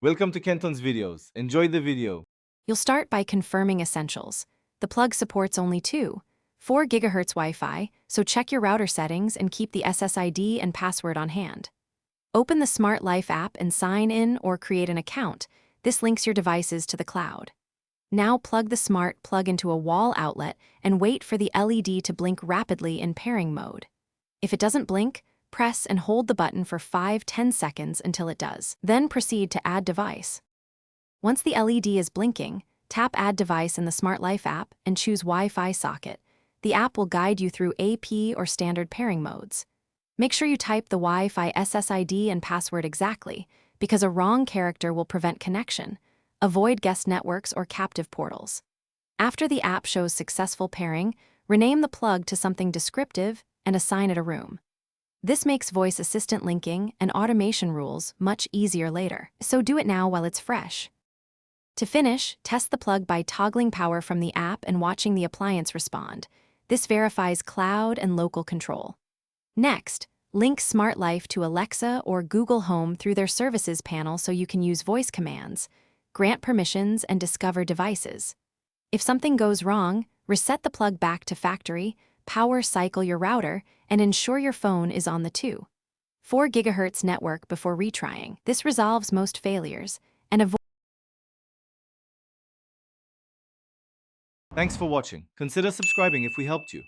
Welcome to Kenton's videos. Enjoy the video. You'll start by confirming essentials. The plug supports only 4 GHz Wi-Fi, so check your router settings and keep the SSID and password on hand. Open the Smart Life app and sign in or create an account. This links your devices to the cloud. Now plug the smart plug into a wall outlet and wait for the LED to blink rapidly in pairing mode. If it doesn't blink, press and hold the button for 5-10 seconds until it does. Then proceed to Add Device. Once the LED is blinking, tap Add Device in the Smart Life app and choose Wi-Fi socket. The app will guide you through AP or standard pairing modes. Make sure you type the Wi-Fi SSID and password exactly, because a wrong character will prevent connection. Avoid guest networks or captive portals. After the app shows successful pairing, rename the plug to something descriptive and assign it a room. This makes voice assistant linking and automation rules much easier later, so do it now while it's fresh. To finish, test the plug by toggling power from the app and watching the appliance respond. This verifies cloud and local control. Next, link Smart Life to Alexa or Google Home through their services panel so you can use voice commands, grant permissions, and discover devices. If something goes wrong, reset the plug back to factory, power cycle your router, and ensure your phone is on the 4 GHz network before retrying. This resolves most failures and avoids. Thanks for watching. Consider subscribing if we helped you.